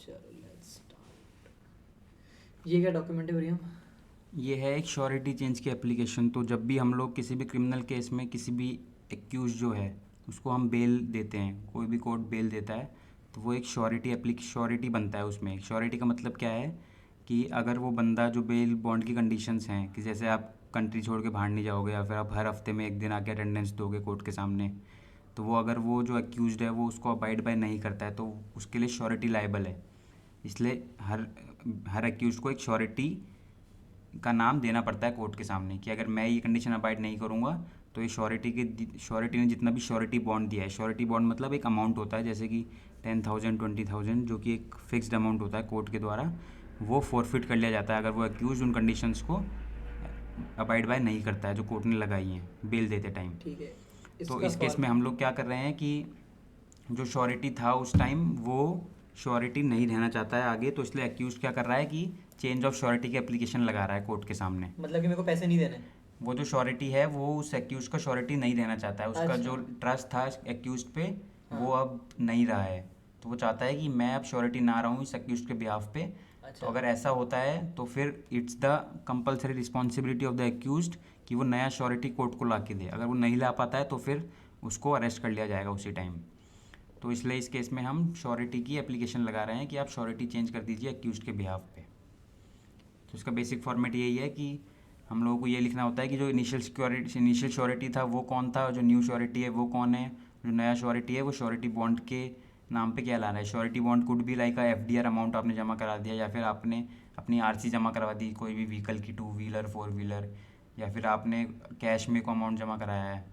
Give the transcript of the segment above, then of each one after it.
चलो let's start. ये क्या डॉक्यूमेंट है मरियम? ये है एक श्योरिटी चेंज की एप्लीकेशन। तो जब भी हम लोग किसी भी क्रिमिनल केस में किसी भी एक्यूज जो है उसको हम बेल देते हैं, कोई भी कोर्ट बेल देता है, तो वो एक श्योरिटी बनता है उसमें। एक श्योरिटी का मतलब क्या है कि अगर वो बंदा जो बेल बॉन्ड की कंडीशंस हैं कि जैसे आप कंट्री छोड़ के बाहर नहीं जाओगे या फिर आप हर हफ्ते में एक दिन आके अटेंडेंस दोगे कोर्ट के सामने, तो वो अगर वो जो एक्यूज्ड है वो उसको अबाइड बाय नहीं करता है तो उसके लिए श्योरिटी लायबल है। इसलिए हर एक्यूज को एक श्योरिटी का नाम देना पड़ता है कोर्ट के सामने कि अगर मैं ये कंडीशन अबाइड नहीं करूँगा तो ये श्योरिटी ने जितना भी श्योरिटी बॉन्ड दिया है, श्योरिटी बॉन्ड मतलब एक अमाउंट होता है जैसे कि 10,000 20,000 जो कि एक फिक्स्ड अमाउंट होता है कोर्ट के द्वारा, वो फॉरफिट कर लिया जाता है अगर वो एक्यूज उन कंडीशंस को अबाइड बाय नहीं करता है जो कोर्ट ने लगाई हैं बेल देते टाइम। ठीक है, तो इसका इस केस सवाल। में हम लोग क्या कर रहे हैं कि जो श्योरिटी था उस टाइम वो श्योरिटी नहीं रहना चाहता है आगे, तो इसलिए एक्यूज क्या कर रहा है कि चेंज ऑफ श्योरिटी की एप्लीकेशन लगा रहा है कोर्ट के सामने। मतलब कि मेरे को पैसे नहीं देने? वो जो श्योरिटी है वो उस एक्यूज का श्योरिटी नहीं देना चाहता है, उसका अच्छा। जो ट्रस्ट था एक्यूज पे वो हाँ। अब नहीं रहा है। तो वो चाहता है कि मैं अब श्योरिटी ना रहूँ इस एक्यूज के बिहाफ पे। तो अच्छा। अगर ऐसा होता है तो फिर it's the compulsory responsibility of the accused कि वो नया श्योरिटी कोर्ट को ला के दे। अगर वो नहीं ला पाता है तो फिर उसको अरेस्ट कर लिया जाएगा उसी टाइम। तो इसलिए इस केस में हम श्योरिटी की एप्लीकेशन लगा रहे हैं कि आप श्योरिटी चेंज कर दीजिए एक्यूज के बिहाफ पे। तो इसका बेसिक फॉर्मेट यही है कि हम लोगों को ये लिखना होता है कि जो इनिशियल श्योरिटी था वो कौन था और जो न्यू श्योरिटी है वो कौन है। जो नया श्योरिटी है वो श्योरिटी बॉन्ड के नाम पे क्या लाना है। श्योरिटी बॉन्ड कुड भी लाइक FDR अमाउंट आपने जमा करा दिया या फिर आपने अपनी RC जमा करवा दी कोई भी व्हीकल की, 2 व्हीलर 4 व्हीलर, या फिर आपने कैश में को अमाउंट जमा कराया है।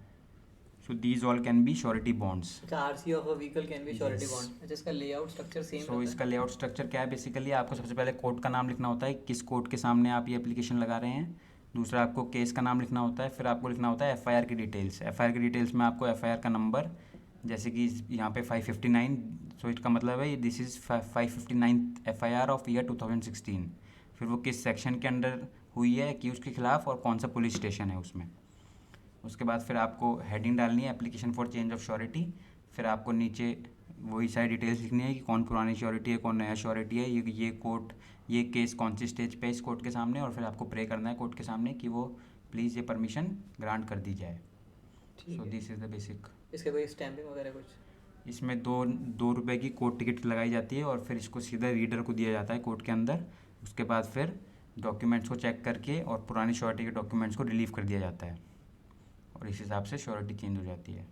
So these all can be surety bonds. अच्छा, RC of a vehicle can be surety yes. Bond. अच्छा, इसका लेआउट स्ट्रक्चर सेम सो रहता इसका है? लेआउट स्ट्रक्चर क्या है, बेसिकली आपको सबसे पहले कोर्ट का नाम लिखना होता है, किस कोर्ट के सामने आप ये एप्लीकेशन लगा रहे हैं। दूसरा आपको केस का नाम लिखना होता है, फिर आपको लिखना होता है FIR की डिटेल्स। FIR की डिटेल्स में आपको FIR का नंबर, जैसे कि यहाँ पे 559, सो इसका मतलब है this is 559 FIR of year 2016। फिर वो किस सेक्शन के अंडर हुई है कि उसके खिलाफ और कौन सा पुलिस स्टेशन है उसमें। उसके बाद फिर आपको हेडिंग डालनी है application for change of surety. फिर आपको नीचे वही सारी डिटेल्स लिखनी है कि कौन पुरानी श्योरिटी है कौन नया श्योरिटी है, ये केस कौन सी स्टेज पे है इस कोर्ट के सामने, और फिर आपको प्रे करना है कोर्ट के सामने कि वो प्लीज़ ये परमिशन ग्रांट कर दी जाए। ठीक सो है। This is the basic. इसका कोई स्टैम्पिंग वगैरह कुछ? इसमें दो रुपये की कोर्ट टिकट लगाई जाती है और फिर इसको सीधा रीडर को दिया जाता है कोर्ट के अंदर। उसके बाद फिर डॉक्यूमेंट्स को चेक करके और पुरानी श्योरिटी के डॉक्यूमेंट्स को रिलीव कर दिया जाता है और इस हिसाब से श्योरिटी चेंज हो जाती है।